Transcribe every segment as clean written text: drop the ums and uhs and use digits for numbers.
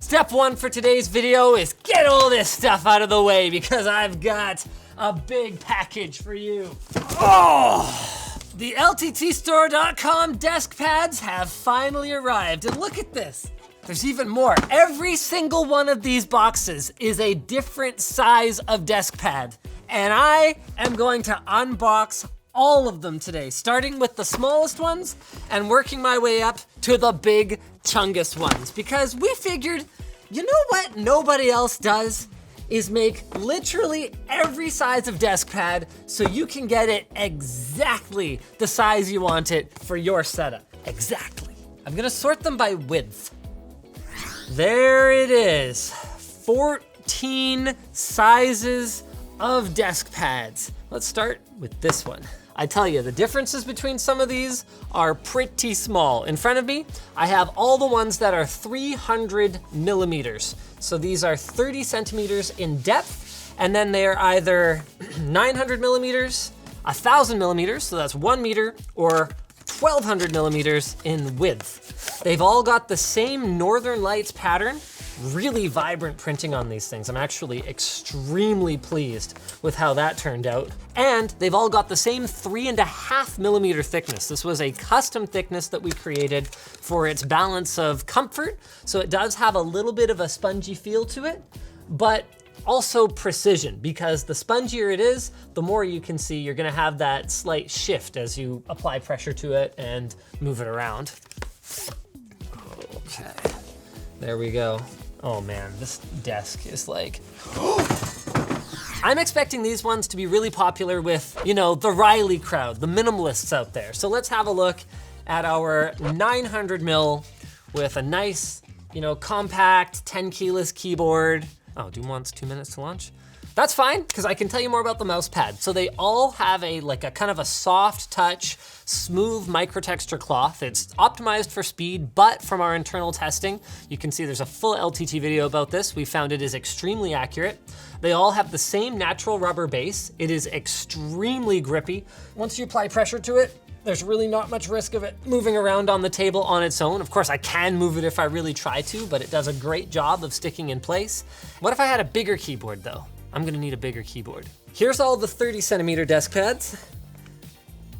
Step one for today's video is get all this stuff out of the way because I've got a big package for you. Oh! The LTTstore.com desk pads have finally arrived, and look at this. There's even more. Every single one of these boxes is a different size of desk pad, and I am going to unbox all of them today, starting with the smallest ones and working my way up to the big chungus ones, because we figured, you know what nobody else does is make literally every size of desk pad so you can get it exactly the size you want it for your setup. Exactly. I'm gonna sort them by width. There it is, 14 sizes of desk pads. Let's start with this one. I tell you, the differences between some of these are pretty small. In front of me, I have all the ones that are 300 millimeters. So these are 30 centimeters in depth, and then they are either 900 millimeters, 1,000 millimeters, so that's 1 meter, or 1,200 millimeters in width. They've all got the same Northern Lights pattern, really vibrant printing on these things. I'm actually extremely pleased with how that turned out. And they've all got the same 3.5 millimeter thickness. This was a custom thickness that we created for its balance of comfort. So it does have a little bit of a spongy feel to it, but also precision, because the spongier it is, the more you can see you're gonna have that slight shift as you apply pressure to it and move it around. Okay, there we go. Oh man, this desk is like, I'm expecting these ones to be really popular with, you know, the Riley crowd, the minimalists out there. So let's have a look at our 900 mil with a nice, you know, compact 10 keyless keyboard. Oh, Doom wants 2 minutes to launch? That's fine, because I can tell you more about the mouse pad. So they all have a kind of a soft touch, smooth microtexture cloth. It's optimized for speed, but from our internal testing, you can see there's a full LTT video about this. We found it is extremely accurate. They all have the same natural rubber base. It is extremely grippy. Once you apply pressure to it, there's really not much risk of it moving around on the table on its own. Of course, I can move it if I really try to, but it does a great job of sticking in place. What if I had a bigger keyboard though? I'm gonna need a bigger keyboard. Here's all the 30 centimeter desk pads.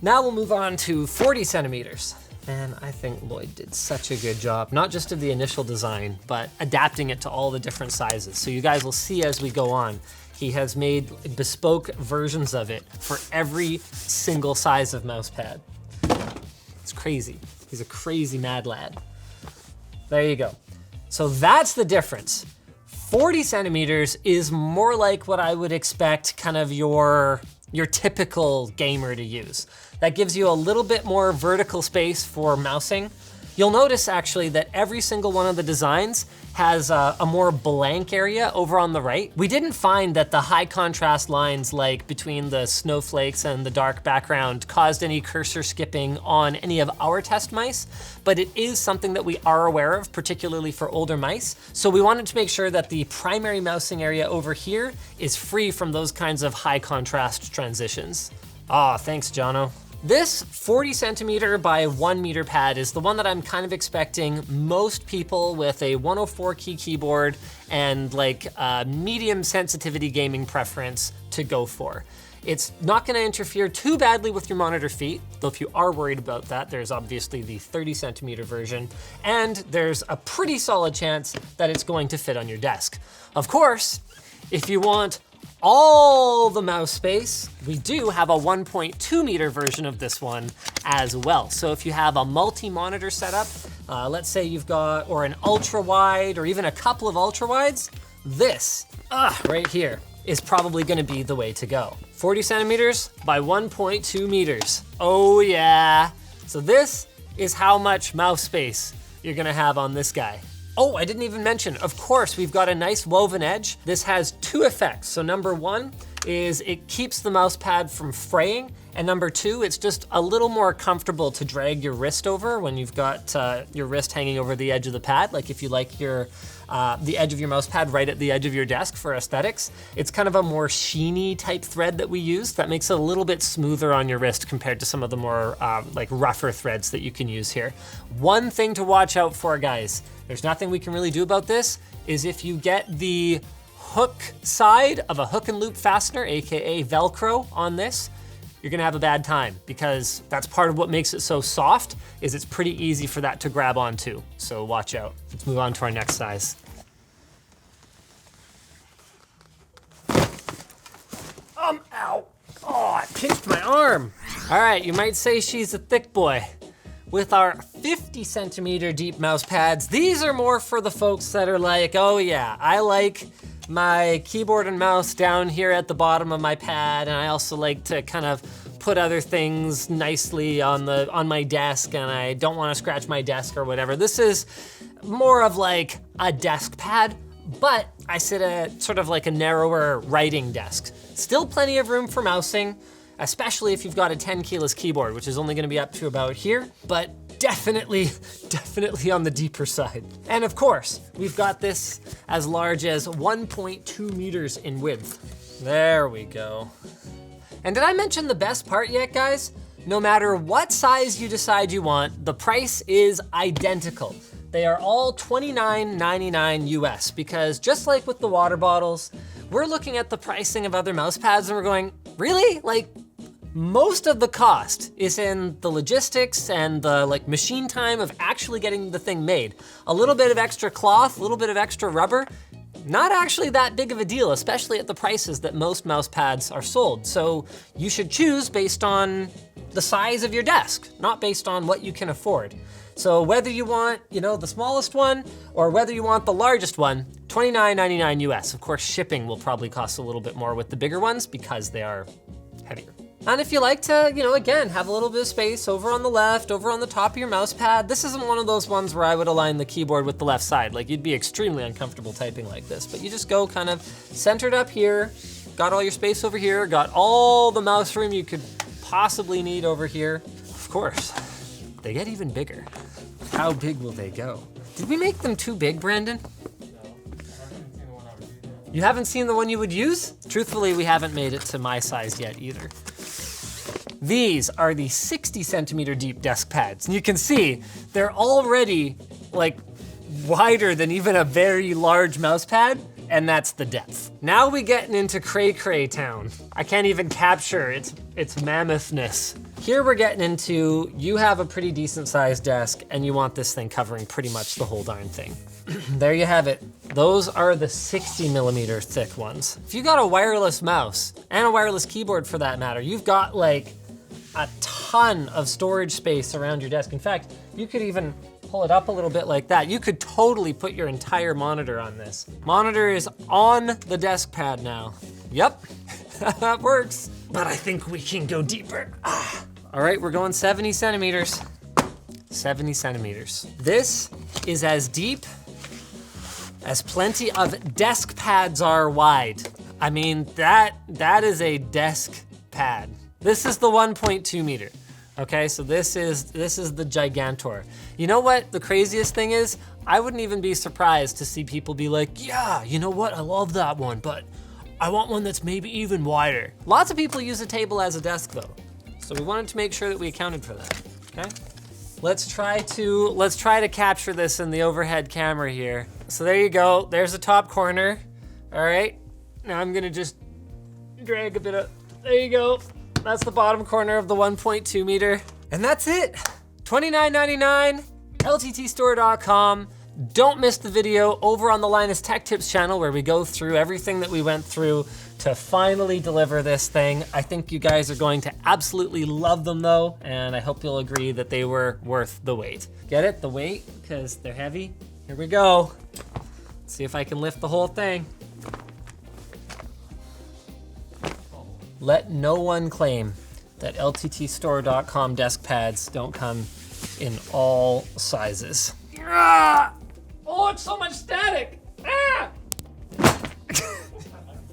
Now we'll move on to 40 centimeters. Man, I think Lloyd did such a good job, not just of the initial design, but adapting it to all the different sizes. So you guys will see as we go on, he has made bespoke versions of it for every single size of mouse pad. It's crazy. He's a crazy mad lad. There you go. So that's the difference. 40 centimeters is more like what I would expect kind of your typical gamer to use. That gives you a little bit more vertical space for mousing. You'll notice actually that every single one of the designs has a more blank area over on the right. We didn't find that the high contrast lines like between the snowflakes and the dark background caused any cursor skipping on any of our test mice, but it is something that we are aware of, particularly for older mice. So we wanted to make sure that the primary mousing area over here is free from those kinds of high contrast transitions. Ah, thanks, Jono. This 40 centimeter by 1 meter pad is the one that I'm kind of expecting most people with a 104 key keyboard and like a medium sensitivity gaming preference to go for. It's not gonna interfere too badly with your monitor feet, though if you are worried about that, there's obviously the 30 centimeter version, and there's a pretty solid chance that it's going to fit on your desk. Of course, if you want all the mouse space, we do have a 1.2 meter version of this one as well. So if you have a multi-monitor setup, let's say you've got, or an ultra wide, or even a couple of ultra wides, this, right here, is probably gonna be the way to go. 40 centimeters by 1.2 meters. Oh yeah. So this is how much mouse space you're gonna have on this guy. Oh, I didn't even mention, of course, we've got a nice woven edge. This has 2 effects. So number 1 is it keeps the mouse pad from fraying. And number 2, it's just a little more comfortable to drag your wrist over when you've got your wrist hanging over the edge of the pad. Like if you like your the edge of your mouse pad right at the edge of your desk for aesthetics. It's kind of a more sheeny type thread that we use that makes it a little bit smoother on your wrist compared to some of the more like rougher threads that you can use here. One thing to watch out for, guys, there's nothing we can really do about this. is if you get the hook side of a hook and loop fastener, AKA Velcro on this, you're gonna have a bad time, because that's part of what makes it so soft, is it's pretty easy for that to grab onto. So watch out. Let's move on to our next size. Ow. Oh, I pinched my arm. All right, you might say she's a thick boy. With our 50 centimeter deep mouse pads, these are more for the folks that are like, oh yeah, I like my keyboard and mouse down here at the bottom of my pad, and I also like to kind of put other things nicely on my desk, and I don't want to scratch my desk or whatever. This is more of like a desk pad, but I sit at sort of like a narrower writing desk. Still plenty of room for mousing, especially if you've got a 10 keyless keyboard, which is only gonna be up to about here, but definitely on the deeper side. And of course, we've got this as large as 1.2 meters in width. There we go. And did I mention the best part yet, guys? No matter what size you decide you want, the price is identical. They are all $29.99 US, because just like with the water bottles, we're looking at the pricing of other mouse pads and we're going, really? Like, most of the cost is in the logistics and the like machine time of actually getting the thing made. A little bit of extra cloth, a little bit of extra rubber, not actually that big of a deal, especially at the prices that most mouse pads are sold. So you should choose based on the size of your desk, not based on what you can afford. So whether you want, the smallest one or whether you want the largest one, $29.99 US. Of course, shipping will probably cost a little bit more with the bigger ones because they are heavier. And if you like to, again, have a little bit of space over on the left, over on the top of your mouse pad, this isn't one of those ones where I would align the keyboard with the left side. Like, you'd be extremely uncomfortable typing like this, but you just go kind of centered up here, got all your space over here, got all the mouse room you could possibly need over here. Of course, they get even bigger. How big will they go? Did we make them too big, Brandon? You haven't seen the one you would use? Truthfully, we haven't made it to my size yet either. These are the 60 centimeter deep desk pads. And you can see they're already like wider than even a very large mouse pad, and that's the depth. Now we getting into cray town. I can't even capture its mammothness. Here we're getting into, you have a pretty decent sized desk and you want this thing covering pretty much the whole darn thing. There you have it. Those are the 60 millimeter thick ones. If you got a wireless mouse and a wireless keyboard for that matter, you've got like a ton of storage space around your desk. In fact, you could even pull it up a little bit like that. You could totally put your entire monitor on this. Monitor is on the desk pad now. Yep, that works. But I think we can go deeper. All right, we're going 70 centimeters. 70 centimeters. This is as deep as plenty of desk pads are wide. I mean, that is a desk pad. This is the 1.2 meter. Okay, so this is the Gigantor. You know what the craziest thing is? I wouldn't even be surprised to see people be like, yeah, you know what, I love that one, but I want one that's maybe even wider. Lots of people use a table as a desk though. So we wanted to make sure that we accounted for that, okay? Let's try to capture this in the overhead camera here. So there you go, there's the top corner. All right, now I'm gonna just drag a bit of, there you go. That's the bottom corner of the 1.2 meter. And that's it, $29.99, lttstore.com. Don't miss the video over on the Linus Tech Tips channel where we go through everything that we went through to finally deliver this thing. I think you guys are going to absolutely love them though, and I hope you'll agree that they were worth the wait. Get it, the weight, because they're heavy? Here we go. Let's see if I can lift the whole thing. Let no one claim that lttstore.com desk pads don't come in all sizes. Ah! Oh, it's so much static! Ah!